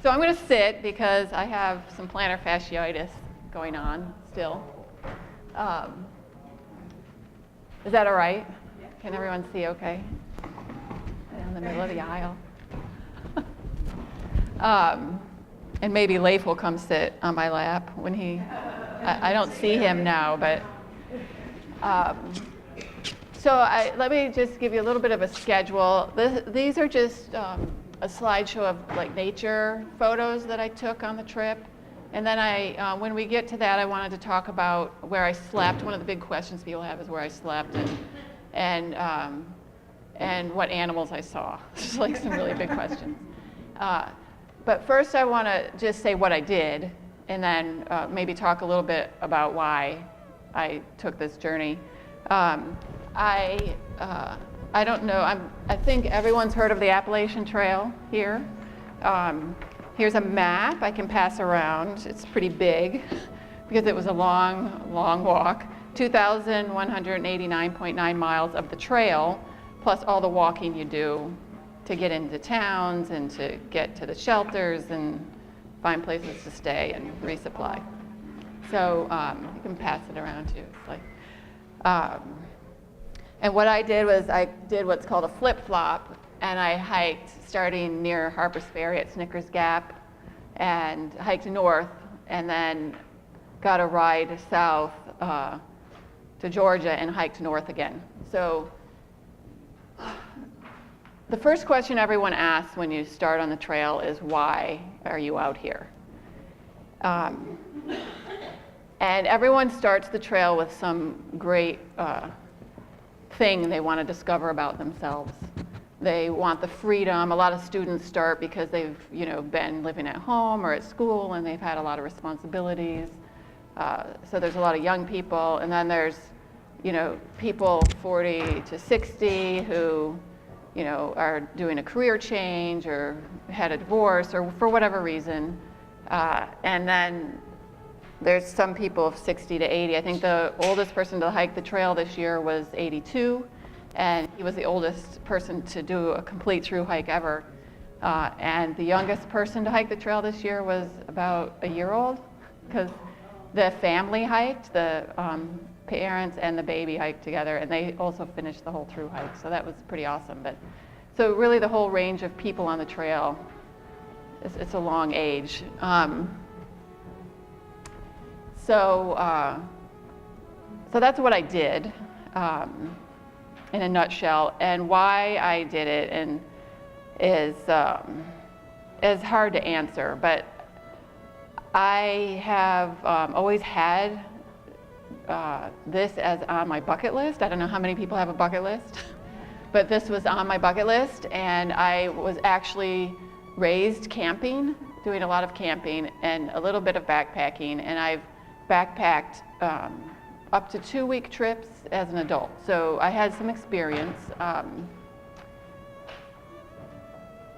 So I'm going to sit because I have some plantar fasciitis going on still. Is that all right? Can everyone see okay? In the middle of the aisle. And maybe Leif will come sit on my lap when I don't see him now, but so let me just give you a little bit of a schedule. These are just a slideshow of like nature photos that I took on the trip. And then when we get to that, I wanted to talk about where I slept. One of the big questions people have is where I slept and what animals I saw. Just like some really big questions. But first I want to just say what I did, and then maybe talk a little bit about why I took this journey. I don't know, I think everyone's heard of the Appalachian Trail here. Here's a map I can pass around. It's pretty big because it was a long, long walk. 2,189.9 miles of the trail, plus all the walking you do to get into towns and to get to the shelters and find places to stay and resupply. So you can pass it around too. It's like, and what I did was I did what's called a flip-flop, and I hiked starting near Harper's Ferry at Snickers Gap and hiked north, and then got a ride south to Georgia and hiked north again. So the first question everyone asks when you start on the trail is, why are you out here? And everyone starts the trail with some great thing they want to discover about themselves. They want the freedom. A lot of students start because they've been living at home or at school and they've had a lot of responsibilities. So there's a lot of young people, and then there's people 40 to 60 who are doing a career change or had a divorce or for whatever reason. And then there's some people of 60 to 80. I think the oldest person to hike the trail this year was 82, and he was the oldest person to do a complete through hike ever. And the youngest person to hike the trail this year was about a year old, because the family hiked, the parents and the baby hiked together, and they also finished the whole through hike, so that was pretty awesome. But so really the whole range of people on the trail, it's a long age. So that's what I did in a nutshell, and why I did it is hard to answer, but I have always had this as on my bucket list. I don't know how many people have a bucket list, but this was on my bucket list, and I was actually raised camping, doing a lot of camping and a little bit of backpacking, and I've backpacked up to 2-week trips as an adult. So I had some experience,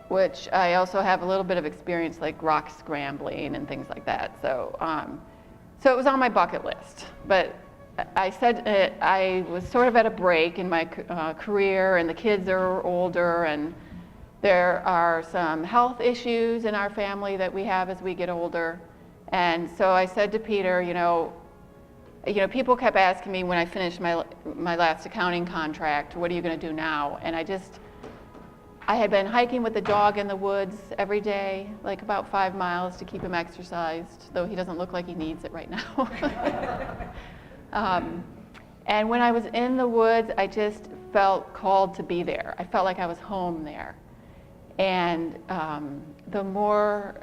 which I also have a little bit of experience like rock scrambling and things like that. So it was on my bucket list, but I said I was sort of at a break in my career, and the kids are older, and there are some health issues in our family that we have as we get older. And so I said to Peter, people kept asking me when I finished my last accounting contract, what are you going to do now? And I had been hiking with the dog in the woods every day, like about 5 miles to keep him exercised, though he doesn't look like he needs it right now. And when I was in the woods, I just felt called to be there. I felt like I was home there. And the more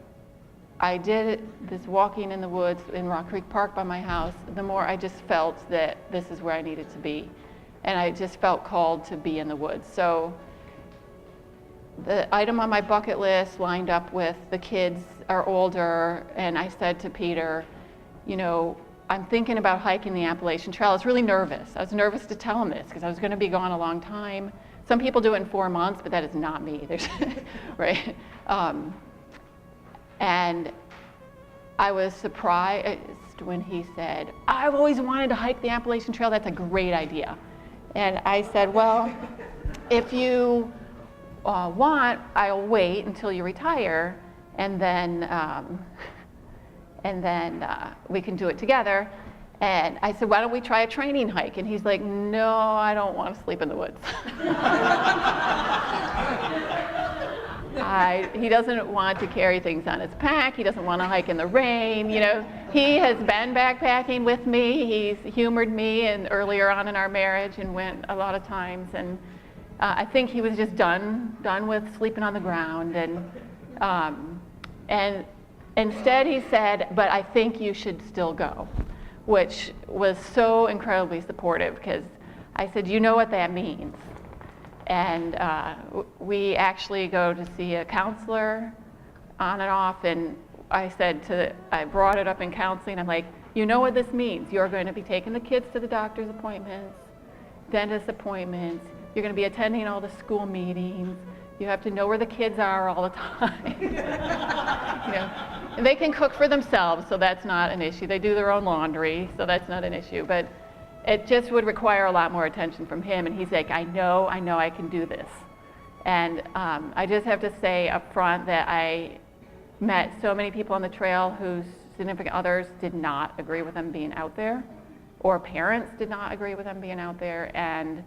I did this walking in the woods in Rock Creek Park by my house, the more I just felt that this is where I needed to be. And I just felt called to be in the woods. So the item on my bucket list lined up with the kids are older, and I said to Peter, I'm thinking about hiking the Appalachian Trail. I was really nervous. I was nervous to tell him this because I was going to be gone a long time. Some people do it in 4 months, but that is not me. Right? And I was surprised when he said, I've always wanted to hike the Appalachian Trail. That's a great idea. And I said, well, if you want, I'll wait until you retire, and then we can do it together. And I said, why don't we try a training hike? And he's like, no, I don't want to sleep in the woods. He doesn't want to carry things on his pack. He doesn't want to hike in the rain. You know, he has been backpacking with me. He's humored me and earlier on in our marriage and went a lot of times. And I think he was just done with sleeping on the ground. And instead he said, but I think you should still go, which was so incredibly supportive, because I said, you know what that means. And we actually go to see a counselor on and off, and I brought it up in counseling. I'm like, you know what this means. You're going to be taking the kids to the doctor's appointments, dentist appointments. You're going to be attending all the school meetings. You have to know where the kids are all the time. You know, and they can cook for themselves, so that's not an issue. They do their own laundry, so that's not an issue. But it just would require a lot more attention from him. And he's like, I know I can do this. And I just have to say up front that I met so many people on the trail whose significant others did not agree with them being out there, or parents did not agree with them being out there, and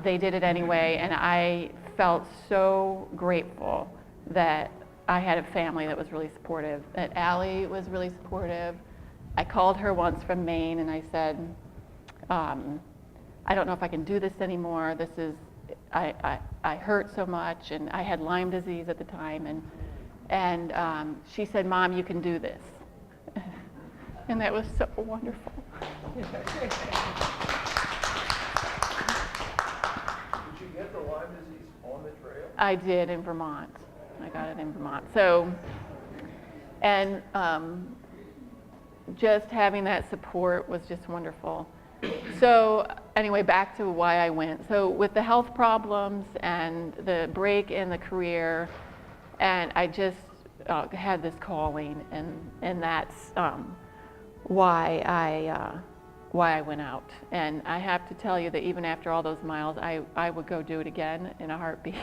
they did it anyway. And I felt so grateful that I had a family that was really supportive, that Allie was really supportive. I called her once from Maine and I said, I don't know if I can do this anymore. I hurt so much, and I had Lyme disease at the time, and she said, Mom, you can do this. And that was so wonderful. Did you get the Lyme disease on the trail? I did in Vermont. I got it in Vermont. So, and just having that support was just wonderful. So anyway, back to why I went. So with the health problems and the break in the career, and I just had this calling, and that's why I went out. And I have to tell you that even after all those miles, I would go do it again in a heartbeat.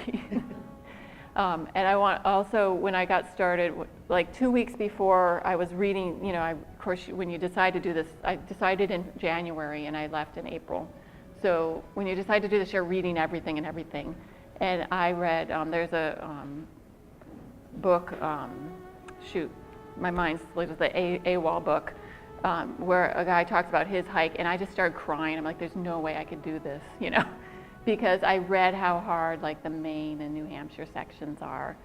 And I want also, when I got started, like 2 weeks before I was reading, you know, of course, when you decide to do this, I decided in January and I left in April. So when you decide to do this, you're reading everything and everything. And I read, there's a book, my mind's like the AWOL book, where a guy talks about his hike, and I just started crying. I'm like, there's no way I could do this, you know, because I read how hard like the Maine and New Hampshire sections are.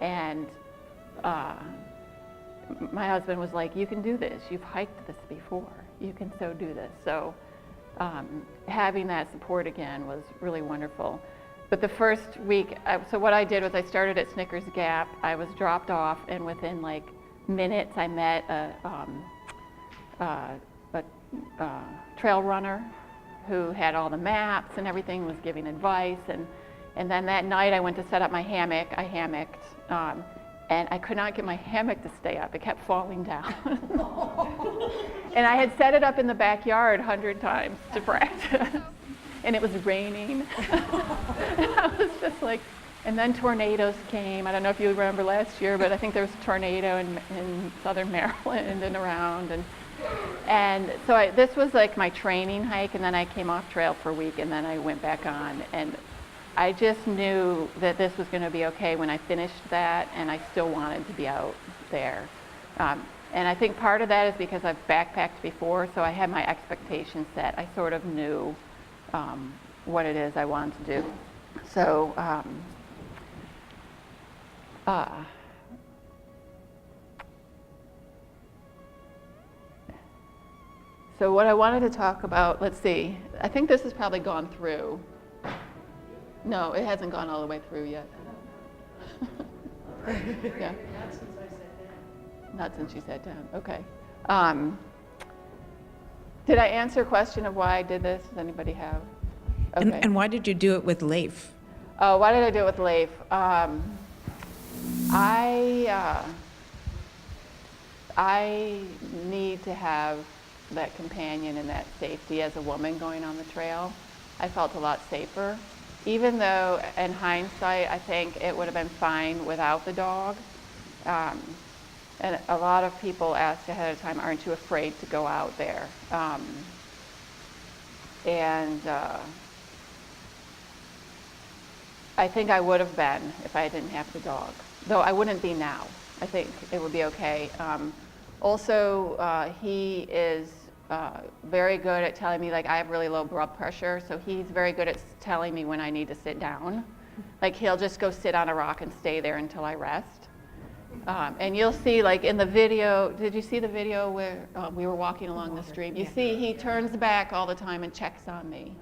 And my husband was like, you can do this. You've hiked this before. You can so do this. So having that support again was really wonderful. But the first week, so what I did was I started at Snickers Gap. I was dropped off, and within like minutes I met a trail runner who had all the maps and everything, was giving advice. And then that night I went to set up my hammock. I hammocked, and I could not get my hammock to stay up. It kept falling down. And I had set it up in the backyard 100 times to practice. And it was raining. And I was just like, and then tornadoes came. I don't know if you remember last year, but I think there was a tornado in southern Maryland and around. And so this was like my training hike, and then I came off trail for a week, and then I went back on. And I just knew that this was going to be okay when I finished that, and I still wanted to be out there. And I think part of that is because I've backpacked before, so I had my expectations set. I sort of knew what it is I wanted to do. So so what I wanted to talk about, let's see, I think this has probably gone through. No, it hasn't gone all the way through yet. Yeah. Not since I sat down. Not since you sat down, okay. Did I answer a question of why I did this? Does anybody have? Okay. And why did you do it with Leif? Oh, why did I do it with Leif? I need to have that companion and that safety as a woman going on the trail. I felt a lot safer, even though in hindsight I think it would have been fine without the dog. And a lot of people ask ahead of time, aren't you afraid to go out there? I think I would have been if I didn't have the dog, though I wouldn't be now. I think it would be okay. Also, he is very good at telling me, like, I have really low blood pressure, so he's very good at telling me when I need to sit down. Like, he'll just go sit on a rock and stay there until I rest. And you'll see, like, in the video, did you see the video where we were walking along the stream? You see he turns back all the time and checks on me.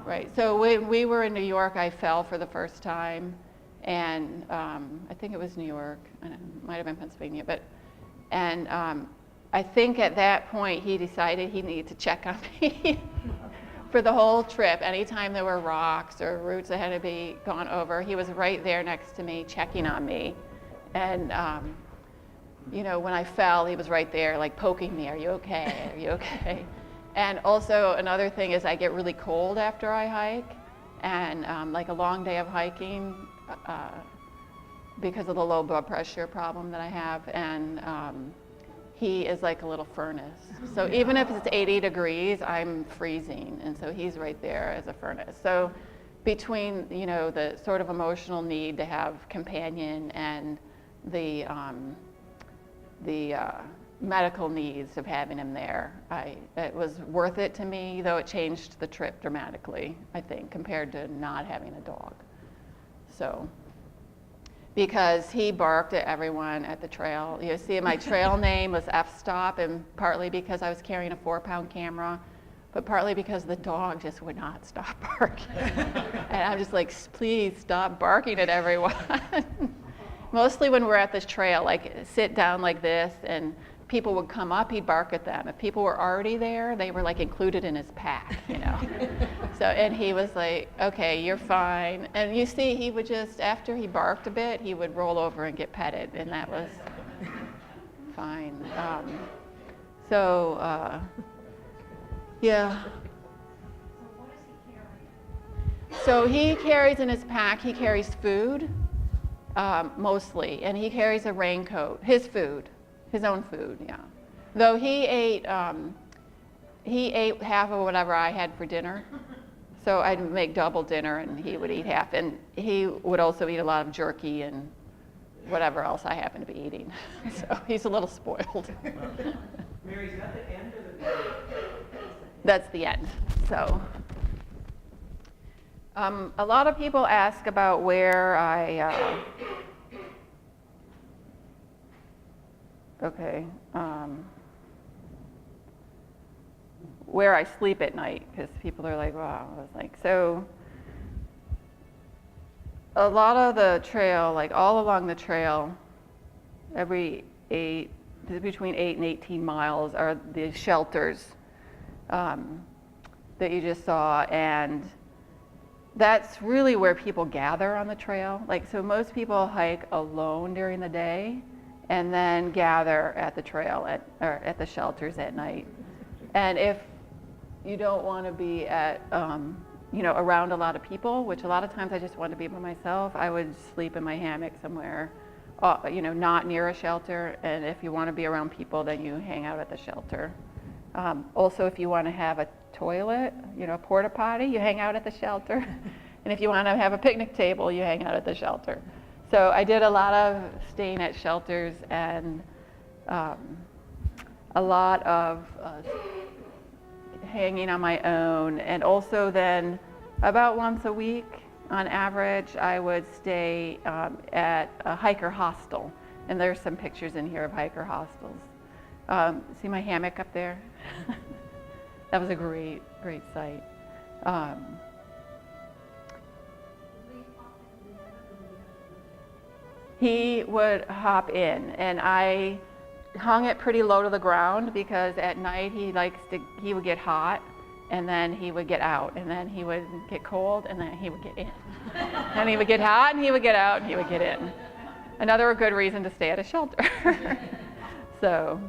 Right, so when we were in New York, I fell for the first time, and I think it was New York, and it might have been Pennsylvania, and I think at that point he decided he needed to check on me for the whole trip. Anytime there were rocks or roots that had to be gone over, he was right there next to me checking on me. And you know, when I fell, he was right there, like, poking me, are you okay, are you okay? And also another thing is I get really cold after I hike, and like a long day of hiking because of the low blood pressure problem that I have, and he is like a little furnace. So even if it's 80 degrees, I'm freezing, and so he's right there as a furnace. So between, you know, the sort of emotional need to have companion and the medical needs of having him there, it was worth it to me, though it changed the trip dramatically, I think, compared to not having a dog. So, because he barked at everyone at the trail. You see, my trail name was F-Stop, and partly because I was carrying a 4-pound camera, but partly because the dog just would not stop barking. And I'm just like, please stop barking at everyone. Mostly when we're at this trail, like, sit down like this, and people would come up, he'd bark at them. If people were already there, they were like included in his pack, you know. So, and he was like, okay, you're fine. And you see, he would just, after he barked a bit, he would roll over and get petted, and that was fine. Yeah. So he carries in his pack, he carries food, mostly, and he carries a raincoat, his food. His own food, yeah. Though he ate half of whatever I had for dinner. So I'd make double dinner and he would eat half. And he would also eat a lot of jerky and whatever else I happened to be eating. So he's a little spoiled. Mary, is that the end or the beginning? That's the end. So a lot of people ask about where I where I sleep at night, because people are like, wow. I was like, so a lot of the trail, like all along the trail, between 8 and 18 miles are the shelters that you just saw, and that's really where people gather on the trail. Like, so most people hike alone during the day and then gather at the trail or at the shelters at night. And if you don't want to be at, you know, around a lot of people, which a lot of times I just want to be by myself, I would sleep in my hammock somewhere, you know, not near a shelter. And if you want to be around people, then you hang out at the shelter. Also, if you want to have a toilet, you know, a porta potty, you hang out at the shelter. And if you want to have a picnic table, you hang out at the shelter. So I did a lot of staying at shelters and a lot of hanging on my own. And also then about once a week on average, I would stay at a hiker hostel. And there's some pictures in here of hiker hostels. See my hammock up there? That was a great, great sight. He would hop in, and I hung it pretty low to the ground because at night he would get hot, and then he would get out, and then he would get cold, and then he would get in. And he would get hot, and he would get out, and he would get in. Another good reason to stay at a shelter. So.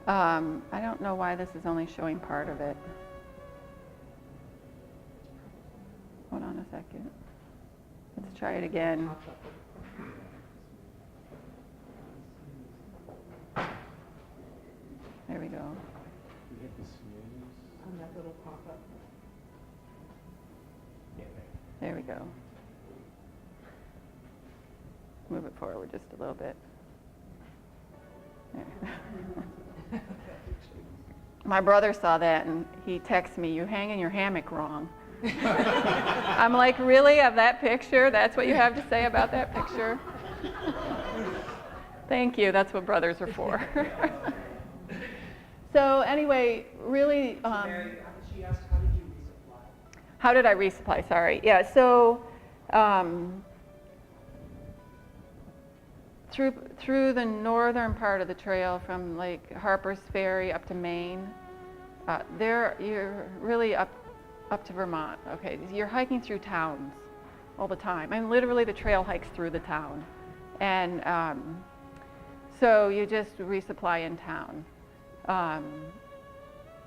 I don't know why this is only showing part of it. Hold on a second. Let's try it again. There we go. You hit the snooze. On that little pop-up. There we go. Move it forward just a little bit. There. My brother saw that and he texted me, "You're hanging your hammock wrong." I'm like, really? Of that picture? That's what you have to say about that picture? Thank you. That's what brothers are for. So anyway, really. Mary, she asked, how did you resupply? How did I resupply? Sorry. Yeah. So through the northern part of the trail, from like Harper's Ferry up to Maine, there you're really up to Vermont. Okay, you're hiking through towns all the time. I mean, literally the trail hikes through the town, and so you just resupply in town.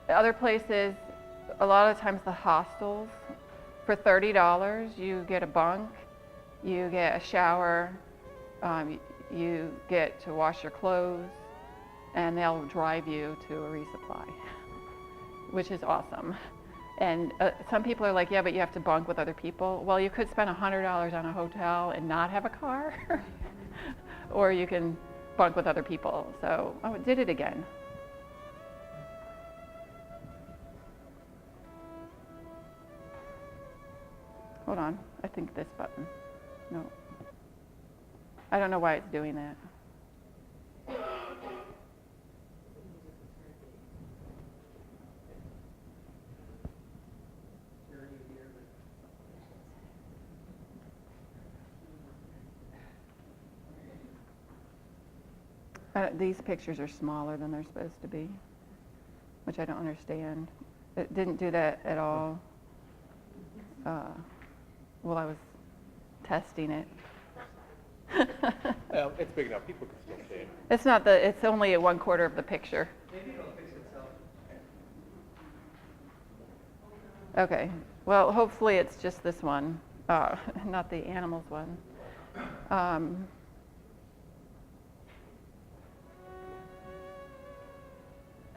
Other places, a lot of times the hostels, for $30 you get a bunk, you get a shower, you get to wash your clothes, and they'll drive you to a resupply, which is awesome. And some people are like, yeah, but you have to bunk with other people. Well, you could spend $100 on a hotel and not have a car, or you can bunk with other people. So, oh, it did it again. Hold on, I think this button. No. I don't know why it's doing that. These pictures are smaller than they're supposed to be, which I don't understand. It didn't do that at all while I was testing it. Well, it's big enough, people can still see it. It's not it's only a 1/4 of the picture. Maybe it'll fix itself. Okay, well, hopefully it's just this one, not the animals one.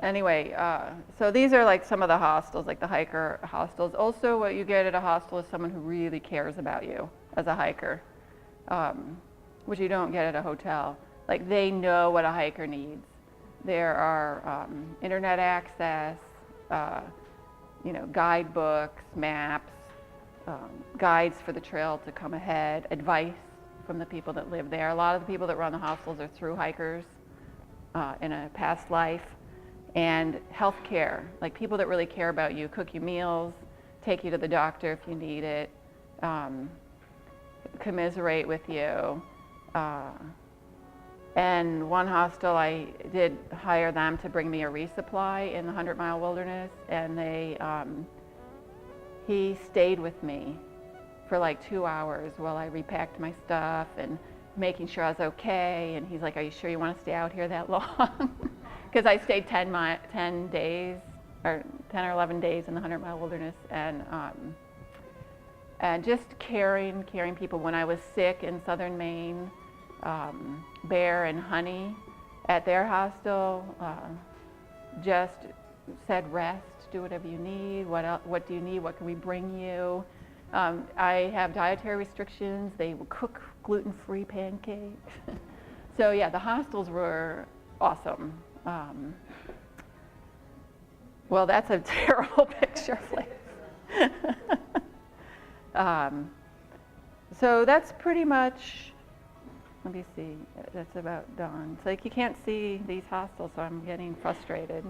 Anyway, so these are like some of the hostels, like the hiker hostels. Also, what you get at a hostel is someone who really cares about you as a hiker, which you don't get at a hotel. Like, they know what a hiker needs. There are internet access, guidebooks, maps, guides for the trail to come ahead, advice from the people that live there. A lot of the people that run the hostels are through hikers in a past life. And health care, like people that really care about you, cook you meals, take you to the doctor if you need it, commiserate with you. And one hostel, I did hire them to bring me a resupply in the 100-mile wilderness, and he stayed with me for like 2 hours while I repacked my stuff and making sure I was okay. And he's like, "Are you sure you want to stay out here that long?" Because I stayed 10 days, or 10 or 11 days in the 100-mile wilderness, and just caring people. When I was sick in southern Maine, Bear and Honey at their hostel just said, "Rest, do whatever you need. What do you need? What can we bring you?" I have dietary restrictions. They will cook gluten-free pancakes. So yeah, the hostels were awesome. Well, that's a terrible picture, please. So that's pretty much, let me see, that's about done. It's like you can't see these hostels, so I'm getting frustrated.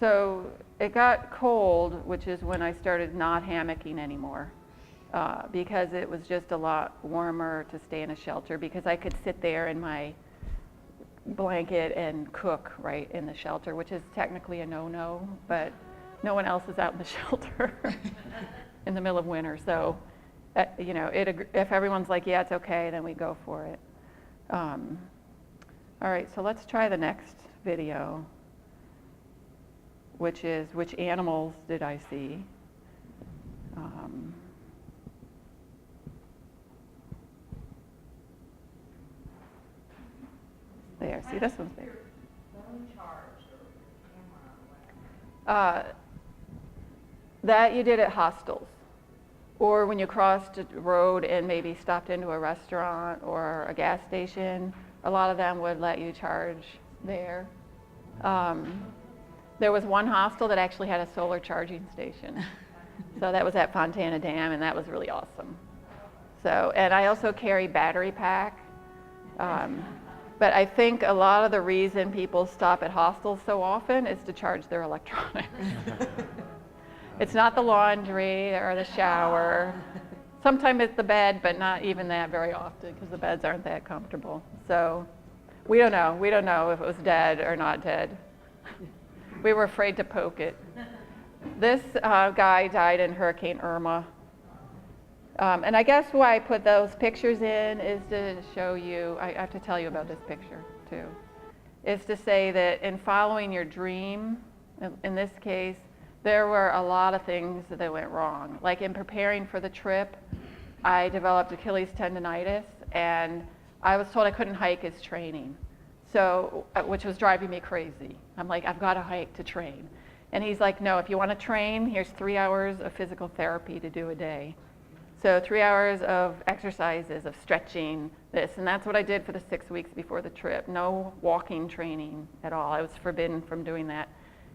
So it got cold, which is when I started not hammocking anymore. Because it was just a lot warmer to stay in a shelter, because I could sit there in my blanket and cook right in the shelter, which is technically a no-no, but no one else is out in the shelter in the middle of winter. So You know, if everyone's like, yeah, it's okay, then we go for it. All right, so let's try the next video, which is, which animals did I see? There, see, this one's there. That you did at hostels, or when you crossed a road and maybe stopped into a restaurant or a gas station. A lot of them would let you charge there. There was one hostel that actually had a solar charging station. So that was at Fontana Dam, and that was really awesome. So, and I also carry battery pack. But I think a lot of the reason people stop at hostels so often is to charge their electronics. It's not the laundry or the shower. Sometimes it's the bed, but not even that very often because the beds aren't that comfortable. So we don't know. We don't know if it was dead or not dead. We were afraid to poke it. This guy died in Hurricane Irma. And I guess why I put those pictures in is to show you, I have to tell you about this picture too, is to say that in following your dream, in this case, there were a lot of things that went wrong. Like in preparing for the trip, I developed Achilles tendonitis, and I was told I couldn't hike as training, so, which was driving me crazy. I'm like, I've got to hike to train. And he's like, no, if you want to train, here's 3 hours of physical therapy to do a day. So 3 hours of exercises, of stretching, this, and that's what I did for the 6 weeks before the trip. No walking training at all. I was forbidden from doing that.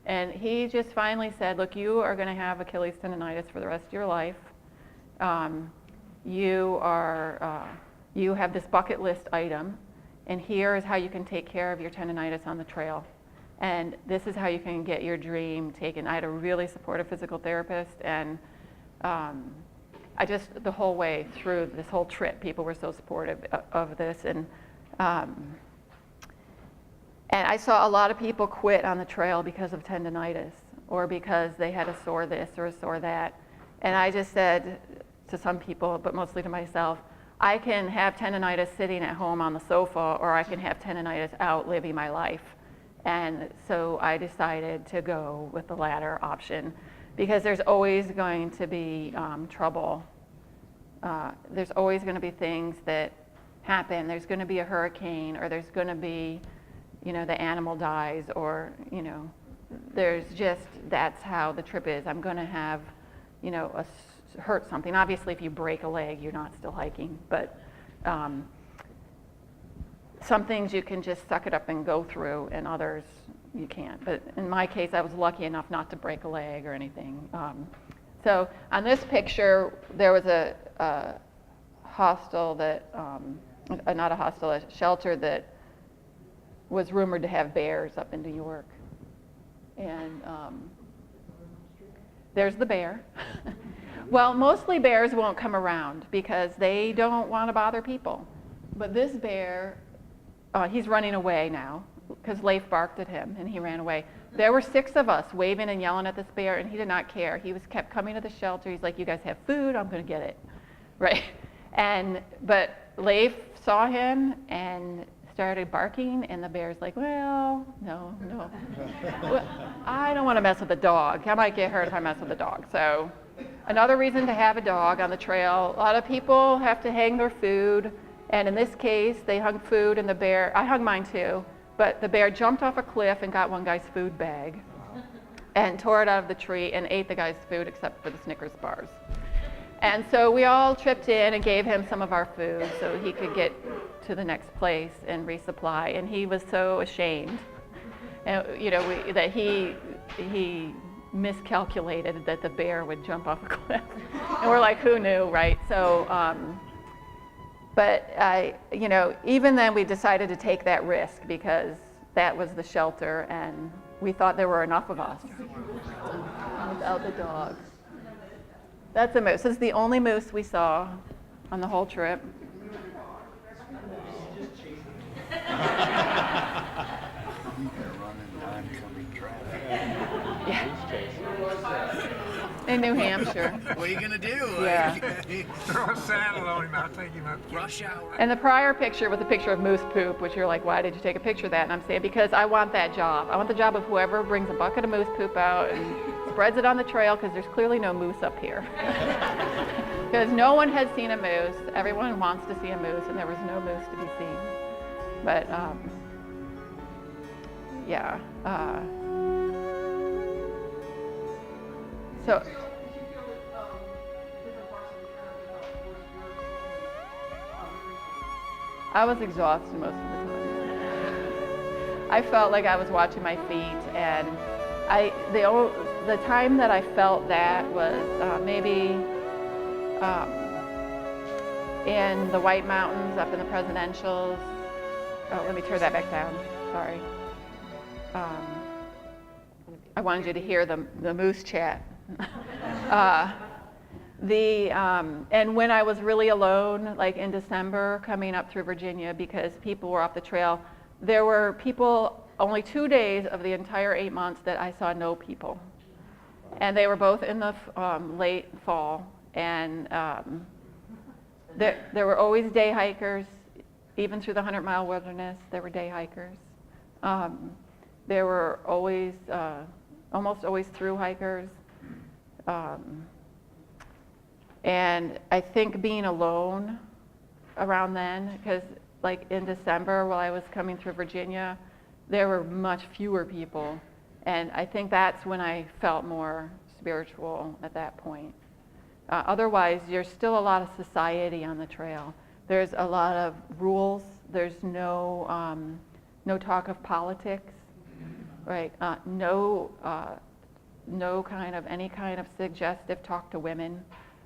And he just finally said, look, you are going to have Achilles tendonitis for the rest of your life. You have this bucket list item, and here is how you can take care of your tendonitis on the trail. And this is how you can get your dream taken. I had a really supportive physical therapist, and I just, the whole way through this whole trip, people were so supportive of this. And I saw a lot of people quit on the trail because of tendonitis or because they had a sore this or a sore that. And I just said to some people, but mostly to myself, I can have tendonitis sitting at home on the sofa, or I can have tendonitis out living my life. And so I decided to go with the latter option, because there's always going to be trouble. There's always going to be things that happen. There's going to be a hurricane, or there's going to be, you know, the animal dies, or, you know, there's just, that's how the trip is. I'm going to have, you know, hurt something. Obviously, if you break a leg, you're not still hiking, but some things you can just suck it up and go through, and others you can't. But in my case, I was lucky enough not to break a leg or anything. So on this picture, there was a hostel that, not a hostel, a shelter that was rumored to have bears up in New York. And there's the bear. Well, mostly bears won't come around because they don't want to bother people. But this bear, he's running away now because Leif barked at him and he ran away. There were 6 of us waving and yelling at this bear, and he did not care. He kept coming to the shelter. He's like, you guys have food, I'm going to get it, right? But Leif saw him and started barking, and the bear's like, well, no. Well, I don't want to mess with the dog. I might get hurt if I mess with the dog. So another reason to have a dog on the trail. A lot of people have to hang their food, and in this case, they hung food, and the bear, I hung mine too, but the bear jumped off a cliff and got one guy's food bag and tore it out of the tree and ate the guy's food except for the Snickers bars. And so we all chipped in and gave him some of our food so he could get to the next place and resupply. And he was so ashamed, and, you know, that he miscalculated that the bear would jump off a cliff. And we're like, who knew, right? So, but you know, even then we decided to take that risk because that was the shelter, and we thought there were enough of us without the dog. That's a moose. This is the only moose we saw on the whole trip. Yeah. In New Hampshire. What are you gonna do? Yeah. Throw a saddle on him, I'll take him up. Rush hour. And the prior picture was a picture of moose poop, which you're like, why did you take a picture of that? And I'm saying, because I want that job. I want the job of whoever brings a bucket of moose poop out and spreads it on the trail, because there's clearly no moose up here. Because no one had seen a moose. Everyone wants to see a moose, and there was no moose to be seen. But, yeah. So, Did you feel that different parts of the trail felt more spiritual? I was exhausted most of the time. I felt like I was watching my feet, and the time that I felt that was maybe in the White Mountains up in the Presidentials. Oh, let me turn that back down. Sorry. I wanted you to hear the moose chat. And when I was really alone, like in December, coming up through Virginia, because people were off the trail, there were people, only 2 days of the entire 8 months that I saw no people. And they were both in the late fall. And there were always day hikers, even through the 100-mile wilderness, there were day hikers. There were always, almost always through hikers. And I think being alone around then, because like in December while I was coming through Virginia, there were much fewer people. And I think that's when I felt more spiritual at that point. Otherwise, there's still a lot of society on the trail. There's a lot of rules. There's no talk of politics, right? No any kind of suggestive talk to women.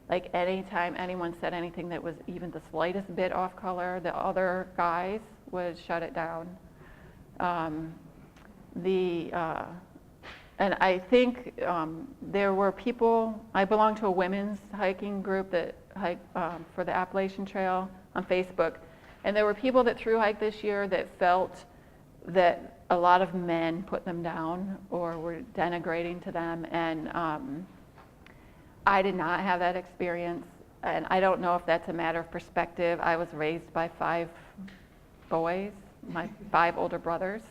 Like anytime anyone said anything that was even the slightest bit off color, the other guys would shut it down. And I think there were people, I belong to a women's hiking group that hike for the Appalachian Trail on Facebook. And there were people that thru hiked this year that felt that a lot of men put them down or were denigrating to them. And I did not have that experience. And I don't know if that's a matter of perspective. I was raised by 5 boys, my 5 older brothers.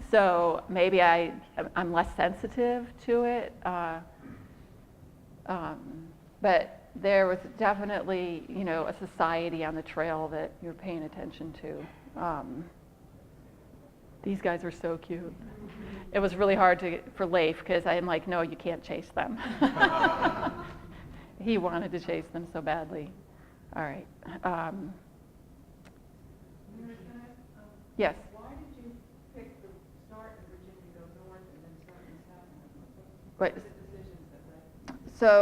So maybe I'm less sensitive to it. But there was definitely, a society on the trail that you're paying attention to. These guys were so cute. It was really hard for Leif, because I'm like, no, you can't chase them. He wanted to chase them so badly. All right. Yes. Why did you pick the start in Virginia, go north, and then start in the south? Right. What were the decisions that led? So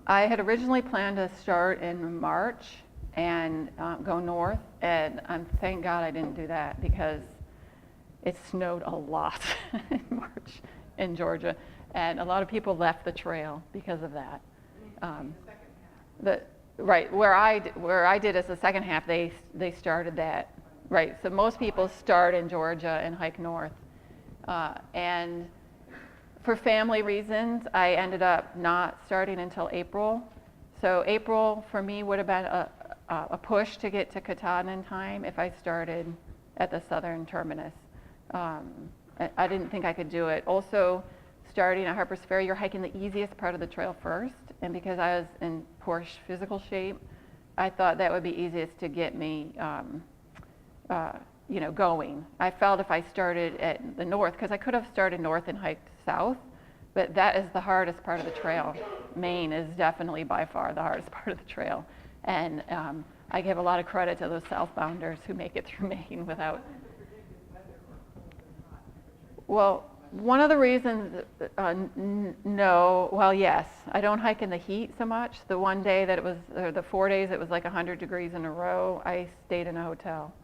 I had originally planned to start in March and go north, and thank God I didn't do that, because it snowed a lot in March in Georgia, and a lot of people left the trail because of that. Right, where I did as the second half, they started that. Right, so most people start in Georgia and hike north. And for family reasons, I ended up not starting until April. So April for me would have been a push to get to Katahdin in time if I started at the southern terminus. I didn't think I could do it. Also, starting at Harper's Ferry, you're hiking the easiest part of the trail first. And because I was in poor physical shape, I thought that would be easiest to get me going. I felt if I started at the north, because I could have started north and hiked south, but that is the hardest part of the trail. Maine is definitely by far the hardest part of the trail. And I give a lot of credit to those southbounders who make it through Maine without. Well, one of the reasons, no, well, yes, I don't hike in the heat so much. The one day that it was, or the 4 days it was like 100 degrees in a row, I stayed in a hotel.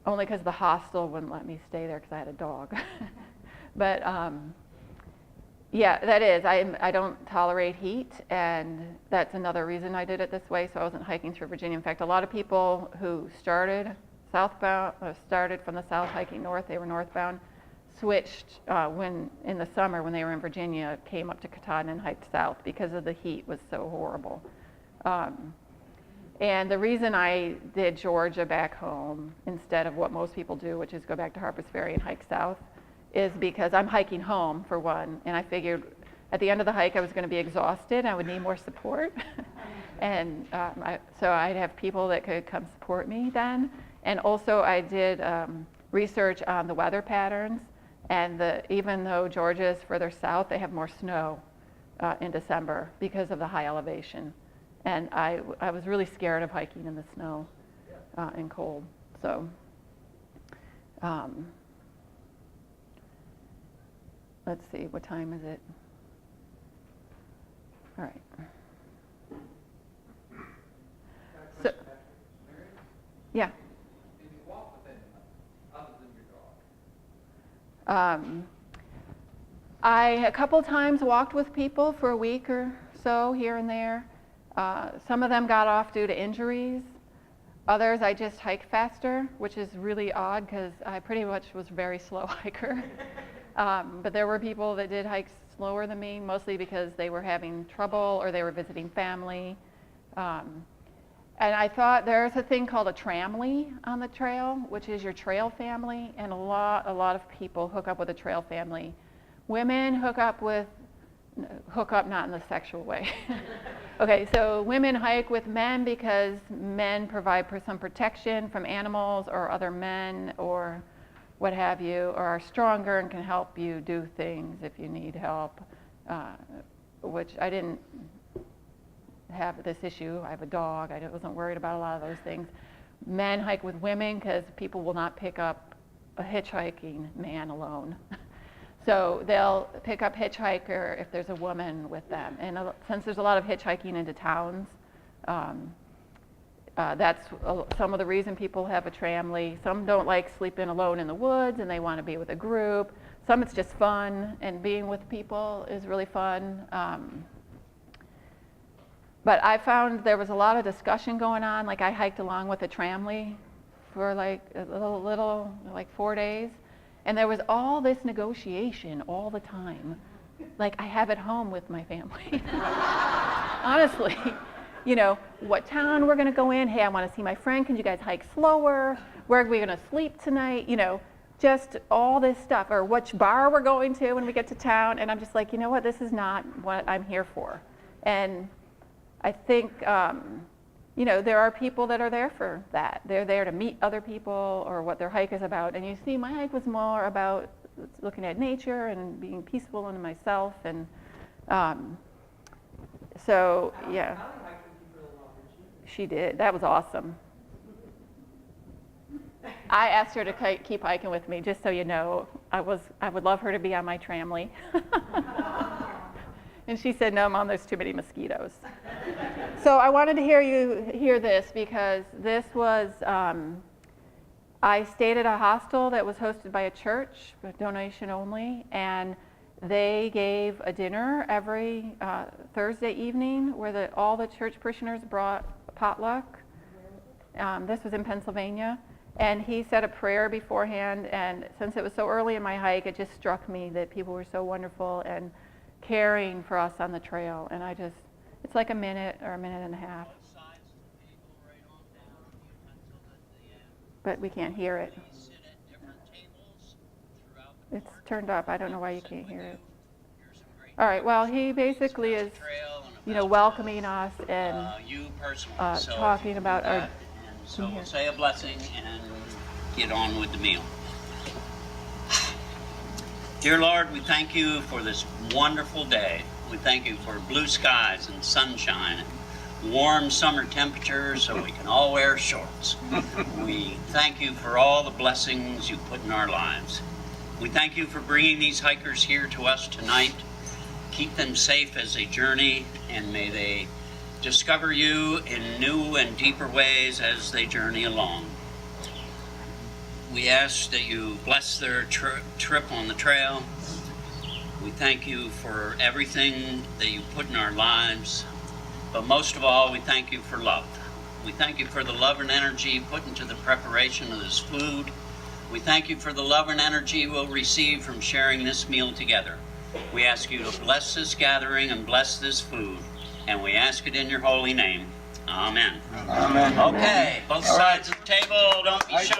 Only because the hostel wouldn't let me stay there because I had a dog. But yeah, that is, I don't tolerate heat, and that's another reason I did it this way, so I wasn't hiking through Virginia. In fact, a lot of people who started southbound, started from the south hiking north, they were northbound, switched when in the summer when they were in Virginia, came up to Katahdin and hiked south because of the heat was so horrible. And the reason I did Georgia back home instead of what most people do, which is go back to Harpers Ferry and hike south, is because I'm hiking home for one, and I figured at the end of the hike I was going to be exhausted, I would need more support. And so I'd have people that could come support me then. And also I did research on the weather patterns, and even though Georgia is further south, they have more snow in December because of the high elevation. And I was really scared of hiking in the snow and cold. So let's see, what time is it? All right. So, yeah. Did you walk with anyone other than your dog? I a couple times walked with people for a week or so here and there. Some of them got off due to injuries. Others I just hiked faster, which is really odd because I pretty much was a very slow hiker. But there were people that did hike slower than me, mostly because they were having trouble or they were visiting family. And I thought there's a thing called a tramily on the trail, which is your trail family, and a lot of people hook up with a trail family. Women hook up not in the sexual way. Okay, so women hike with men because men provide some protection from animals or other men or what have you, or are stronger and can help you do things if you need help, which I didn't have this issue. I have a dog. I wasn't worried about a lot of those things. Men hike with women because people will not pick up a hitchhiking man alone. So they'll pick up hitchhiker if there's a woman with them. And since there's a lot of hitchhiking into towns, that's some of the reason people have a tramily. Some don't like sleeping alone in the woods and they want to be with a group. Some it's just fun, and being with people is really fun. But I found there was a lot of discussion going on. Like I hiked along with a tramily for like a little like 4 days. And there was all this negotiation all the time, like I have at home with my family. Honestly, you know, what town we're going to go in. Hey, I want to see my friend. Can you guys hike slower? Where are we going to sleep tonight? You know, just all this stuff. Or which bar we're going to when we get to town. And I'm just like, you know what? This is not what I'm here for. And I think, you know, there are people that are there for that. They're there to meet other people or what their hike is about. And you see, my hike was more about looking at nature and being peaceful in myself. And so, yeah. She did. That was awesome. I asked her to keep hiking with me, just so you know. I would love her to be on my tramily. And she said, no, Mom, there's too many mosquitoes. So I wanted to hear this because this was, I stayed at a hostel that was hosted by a church, donation only, and they gave a dinner every Thursday evening where all the church parishioners brought potluck. This was in Pennsylvania. And he said a prayer beforehand, and since it was so early in my hike, it just struck me that people were so wonderful and caring for us on the trail. And it's like a minute or a minute and a half. But we can't hear it. It's turned up. I don't know why you can't hear it. All right, well, he basically is, you know, welcoming us and talking about our... So we'll say a blessing and get on with the meal. Dear Lord, we thank you for this wonderful day. We thank you for blue skies and sunshine and warm summer temperatures so we can all wear shorts. We thank you for all the blessings you put in our lives. We thank you for bringing these hikers here to us tonight. Keep them safe as they journey, and may they discover you in new and deeper ways as they journey along. We ask that you bless their trip on the trail. We thank you for everything that you put in our lives, but most of all, we thank you for love. We thank you for the love and energy put into the preparation of this food. We thank you for the love and energy we'll receive from sharing this meal together. We ask you to bless this gathering and bless this food, and we ask it in your holy name. Amen. Amen. Okay, both sides of the table, don't be shy.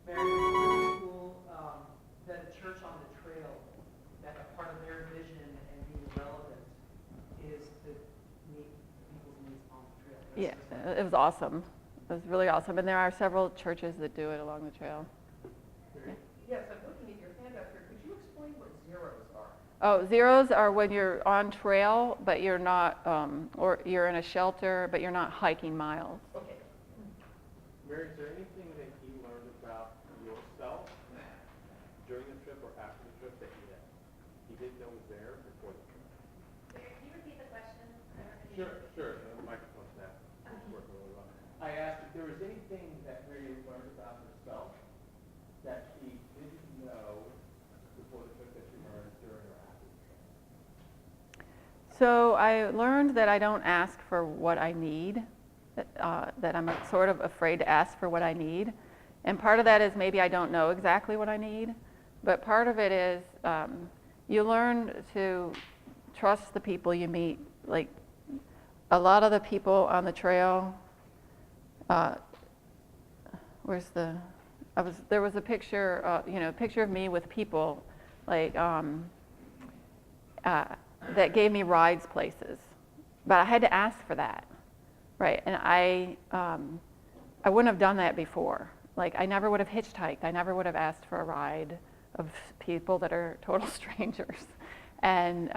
Mary, it's really cool that a church on the trail, that a part of their vision and being relevant is to meet people's needs on the trail. Yeah, it was awesome. It was really awesome. And there are several churches that do it along the trail. Yes, I'm looking at your handout here. Could you explain what zeros are? Oh, zeros are when you're on trail, but you're not, or you're in a shelter, but you're not hiking miles. Okay. Mary, is there anything that you learned about yourself during the trip or after the trip that you didn't know was there before the trip? Can you repeat the question? Sure. The microphone's now. It's working really well. I asked if there was anything that Mary learned about herself that she didn't know before the trip that she learned during or after the trip. So I learned that I don't ask for what I need, that I'm sort of afraid to ask for what I need. And part of that is maybe I don't know exactly what I need, but part of it is you learn to trust the people you meet. Like a lot of the people on the trail, there was a picture, a picture of me with people, like, that gave me rides places, but I had to ask for that, right? And I wouldn't have done that before. Like, I never would have hitchhiked. I never would have asked for a ride of people that are total strangers. And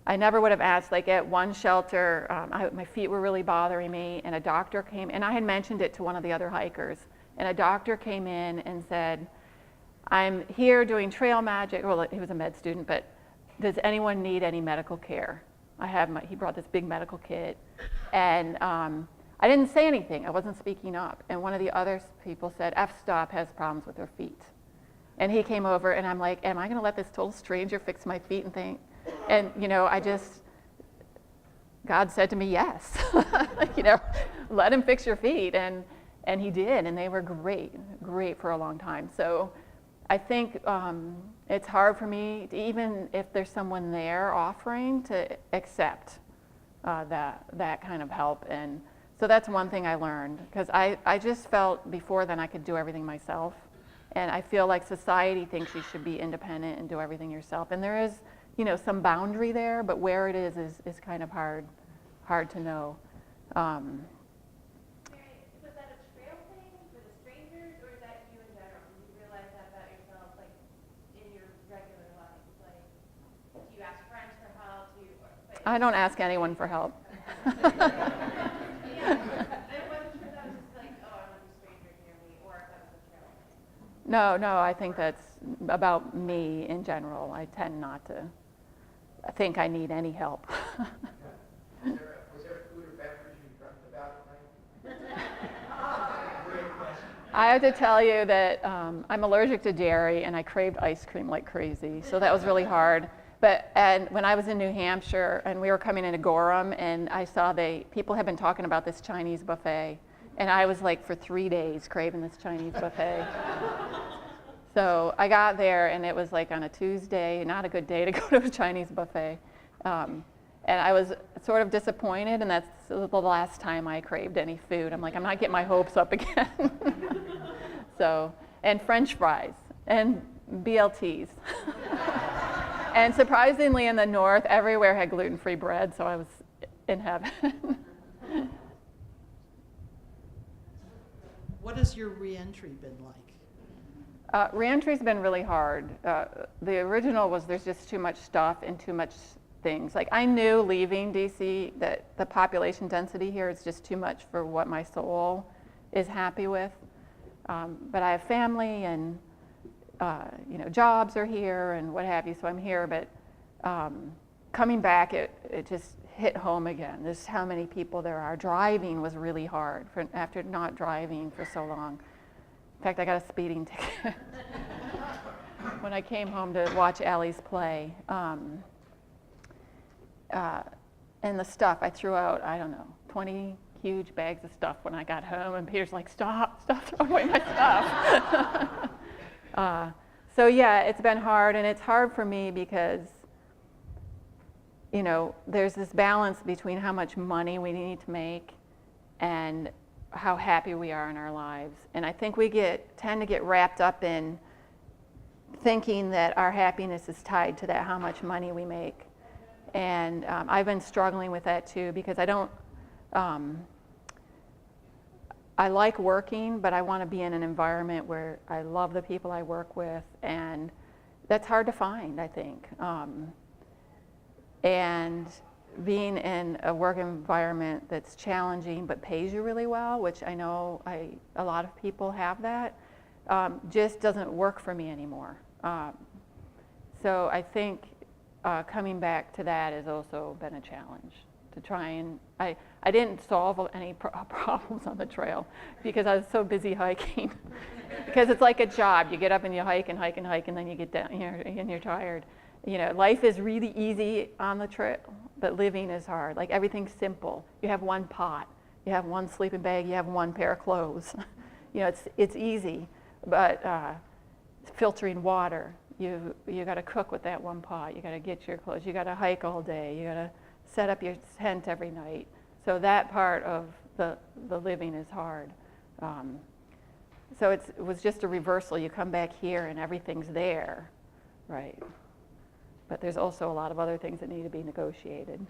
I never would have asked, like at one shelter, my feet were really bothering me, and a doctor came, and I had mentioned it to one of the other hikers, and a doctor came in and said, I'm here doing trail magic. Well, he was a med student, but does anyone need any medical care? He brought this big medical kit, and I didn't say anything. I wasn't speaking up. And one of the other people said, F-Stop has problems with her feet. And he came over, and I'm like, am I gonna let this total stranger fix my feet and think? And God said to me, yes, let him fix your feet. And he did, and they were great for a long time. So I think it's hard for me, even if there's someone there offering, to accept that kind of help. And so that's one thing I learned, because I just felt before then I could do everything myself. And I feel like society thinks you should be independent and do everything yourself. And there is, some boundary there, but where it is kind of hard to know. Mary, was that a trail thing for the strangers, or is that you in general? Did you realize that about yourself, like, in your regular life? Like, do you ask friends for help? I don't ask anyone for help. I wasn't sure if that was just like, oh, I want a stranger near me, or if that was a trail thing. No, I think that's about me in general. I tend not to think I need any help. Was there food or beverage you dreamt about at night? I have to tell you that I'm allergic to dairy, and I craved ice cream like crazy, so that was really hard. And when I was in New Hampshire, and we were coming into Gorham, and I saw people had been talking about this Chinese buffet, and I was like for 3 days craving this Chinese buffet. So I got there, and it was like on a Tuesday, not a good day to go to a Chinese buffet. And I was sort of disappointed, and that's the last time I craved any food. I'm like, I'm not getting my hopes up again. So, and French fries, and BLTs. And surprisingly, in the north, everywhere had gluten-free bread, so I was in heaven. What has your reentry been like? Reentry's been really hard. The original was there's just too much stuff and too much things. Like, I knew leaving DC that the population density here is just too much for what my soul is happy with. But I have family, and jobs are here and what have you, so I'm here. But coming back, it just hit home again. This is how many people there are. Driving was really hard after not driving for so long. In fact, I got a speeding ticket when I came home to watch Allie's play. And the stuff I threw out, I don't know, 20 huge bags of stuff when I got home, and Peter's like, stop throwing away my stuff. So yeah, it's been hard, and it's hard for me because, you know, there's this balance between how much money we need to make and how happy we are in our lives. And I think we tend to get wrapped up in thinking that our happiness is tied to that, how much money we make. And I've been struggling with that too, because I don't, I like working, but I want to be in an environment where I love the people I work with, and that's hard to find, I think. And being in a work environment that's challenging but pays you really well, which I know a lot of people have that, just doesn't work for me anymore. So I think coming back to that has also been a challenge, to try and, I didn't solve any problems on the trail because I was so busy hiking. Because it's like a job. You get up and you hike and hike and hike, and then you get down, and you're tired. You know, life is really easy on the trail, but living is hard. Like, everything's simple. You have one pot, you have one sleeping bag, you have one pair of clothes. You know, it's easy, but filtering water, you got to cook with that one pot. You got to get your clothes. You got to hike all day. You got to set up your tent every night. So that part of the living is hard. So it was just a reversal. You come back here and everything's there, right? But there's also a lot of other things that need to be negotiated.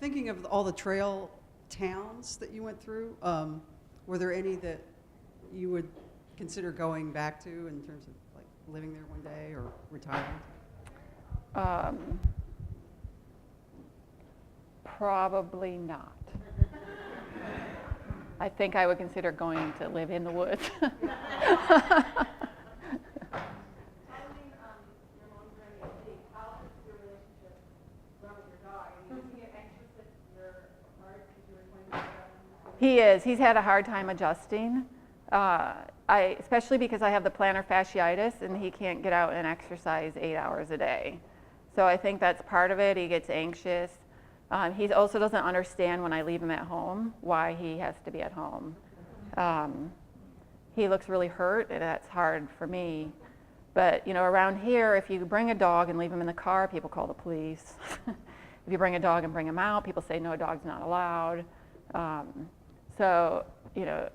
Thinking of all the trail towns that you went through, were there any that you would consider going back to in terms of like living there one day or retiring? Probably not. I think I would consider going to live in the woods. He is. He's had a hard time adjusting. Especially because I have the plantar fasciitis, and he can't get out and exercise 8 hours a day. So I think that's part of it. He gets anxious. He also doesn't understand when I leave him at home why he has to be at home. He looks really hurt, and that's hard for me. But you know, around here, if you bring a dog and leave him in the car, people call the police. If you bring a dog and bring him out, people say no, dog's not allowed. So you know,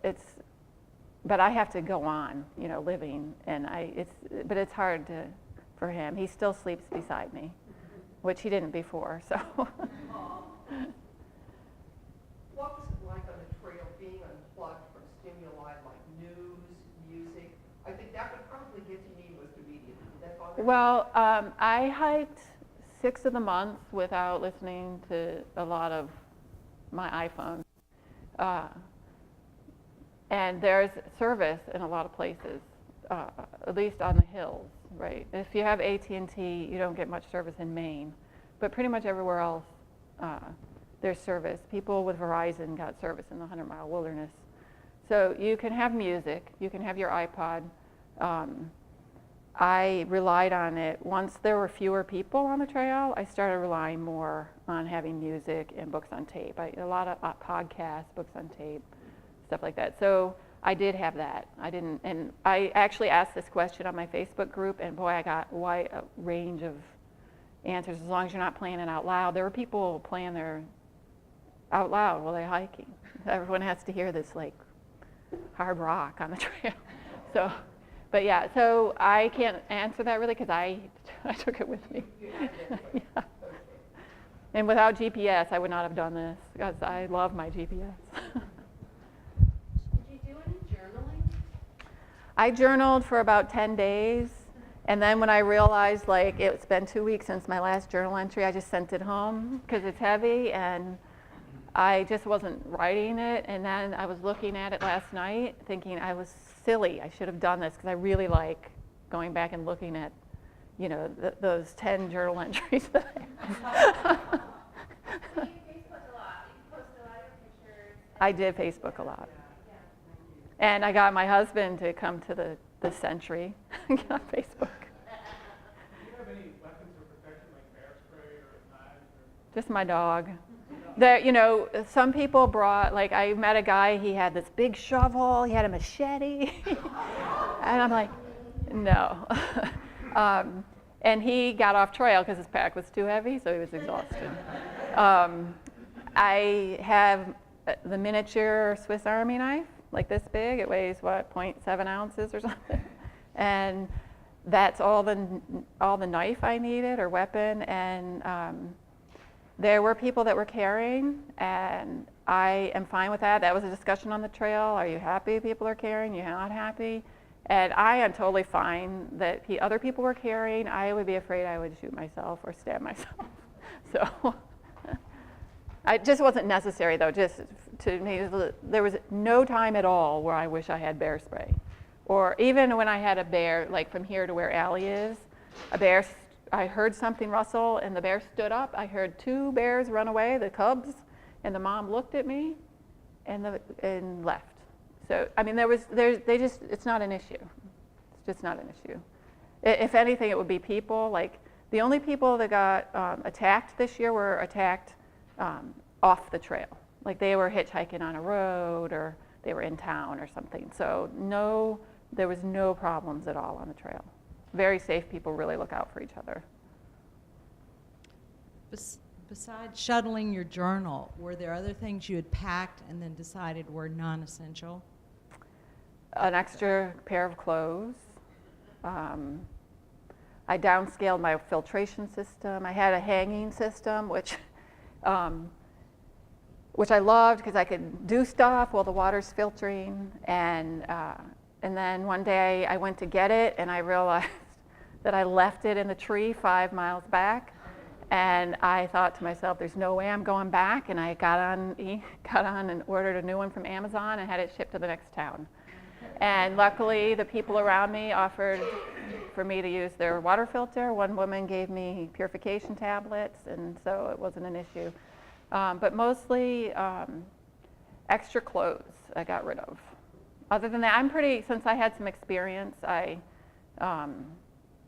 but I have to go on, you know, living, and but it's hard for him. He still sleeps beside me, which he didn't before. So. What was it like on the trail being unplugged from stimuli like news, music? I think that would probably get to me most immediately. Did that bother you? Well, I hiked 6 of the months without listening to a lot of my iPhone. And there's service in a lot of places, at least on the hills, right? If you have AT&T, you don't get much service in Maine, but pretty much everywhere else, there's service. People with Verizon got service in the 100-mile wilderness. So you can have music, you can have your iPod. I relied on it. Once there were fewer people on the trail, I started relying more on having music and books on tape. A lot of podcasts, books on tape, stuff like that. So I did have that. And I actually asked this question on my Facebook group, and boy, I got quite a range of answers. As long as you're not playing it out loud. There were people playing their out loud while they're hiking. Everyone has to hear this like hard rock on the trail. So, but yeah, so I can't answer that really because I took it with me. Yeah. And without GPS, I would not have done this because I love my GPS. Did you do any journaling? I journaled for about 10 days. And then when I realized like it's been 2 weeks since my last journal entry, I just sent it home because it's heavy and I just wasn't writing it. And then I was looking at it last night thinking I was silly. I should have done this because I really like going back and looking at, you know, those 10 journal entries that I have. You Facebooked a lot. You posted a lot of your pictures. I did Facebook a lot. Yeah. And I got my husband to come to the Century on Facebook. Do you have any weapons of protection like bear just my dog. Some people brought, like I met a guy, he had this big shovel, he had a machete. And I'm like, no. And he got off trail because his pack was too heavy, so he was exhausted. I have the miniature Swiss Army knife, like this big. It weighs, 0.7 ounces or something. And that's all the knife I needed or weapon. And there were people that were carrying, and I am fine with that. That was a discussion on the trail. Are you happy people are carrying? You're not happy? And I am totally fine that other people were carrying. I would be afraid I would shoot myself or stab myself. So it just wasn't necessary, though. Just to me, there was no time at all where I wish I had bear spray. Or even when I had a bear, like from here to where Allie is, I heard something rustle and the bear stood up. I heard 2 bears run away, the cubs, and the mom looked at me and left. So, I mean, it's not an issue. It's just not an issue. If anything, it would be people. Like, the only people that got attacked this year were attacked off the trail. Like, they were hitchhiking on a road or they were in town or something. So, there was no problems at all on the trail. Very safe. People really look out for each other. Besides shuttling your journal, were there other things you had packed and then decided were non-essential? An extra pair of clothes. I downscaled my filtration system. I had a hanging system, which I loved because I could do stuff while the water's filtering. And then one day I went to get it, and I realized that I left it in the tree 5 miles back. And I thought to myself, there's no way I'm going back. And I got on and ordered a new one from Amazon and had it shipped to the next town. And luckily, the people around me offered for me to use their water filter. One woman gave me purification tablets, and so it wasn't an issue. But mostly extra clothes I got rid of. Other than that, since I had some experience, I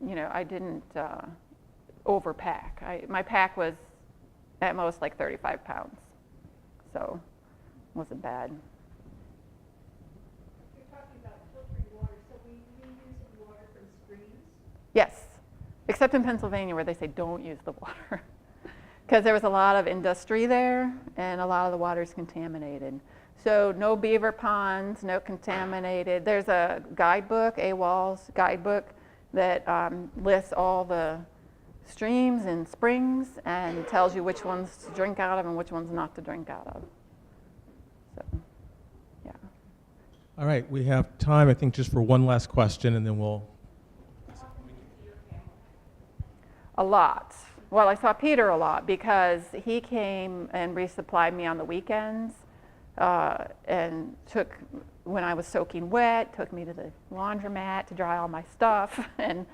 didn't overpack. My pack was at most like 35 pounds, so it wasn't bad. You're talking about filtering water, so we use water from streams? Yes, except in Pennsylvania where they say don't use the water. Because there was a lot of industry there, and a lot of the water is contaminated. So no beaver ponds, no contaminated. There's a guidebook, AWOL's guidebook, that lists all the streams and springs and tells you which ones to drink out of and which ones not to drink out of. So, yeah. All right, we have time, I think, just for one last question, and then we'll... A lot. Well, I saw Peter a lot because he came and resupplied me on the weekends and when I was soaking wet, took me to the laundromat to dry all my stuff. And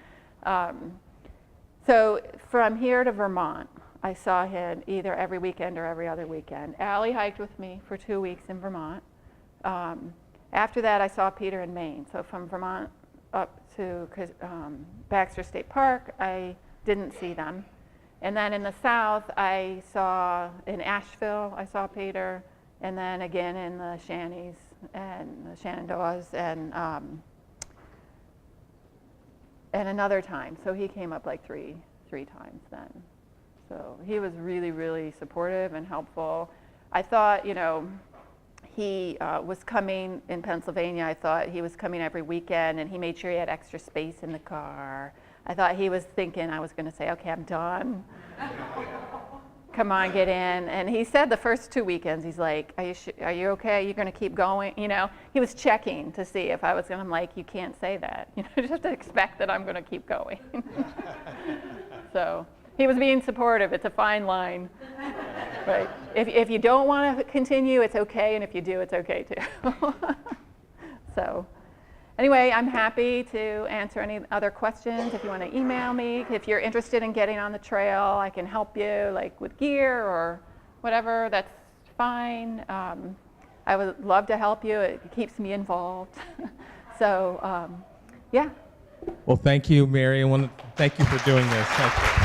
so from here to Vermont, I saw him either every weekend or every other weekend. Allie hiked with me for 2 weeks in Vermont. After that, I saw Peter in Maine. So from Vermont up to Baxter State Park, I didn't see them. And then in the south, in Asheville, I saw Peter, and then again in the Shannies and the Shenandoahs, and another time. So he came up like three times then. So he was really, really supportive and helpful. I thought, he was coming in Pennsylvania. I thought he was coming every weekend, and he made sure he had extra space in the car. I thought he was thinking I was going to say, okay, I'm done. Come on, get in. And he said the first 2 weekends, he's like, are you okay? Are you going to keep going? He was checking to see if I was going to, I'm like, you can't say that. You just have to expect that I'm going to keep going. So he was being supportive. It's a fine line. Right? If you don't want to continue, it's okay. And if you do, it's okay too. So. Anyway, I'm happy to answer any other questions. If you want to email me, if you're interested in getting on the trail, I can help you, like with gear or whatever. That's fine. I would love to help you. It keeps me involved. So, yeah. Well, thank you, Mary. I want to thank you for doing this. Thank you.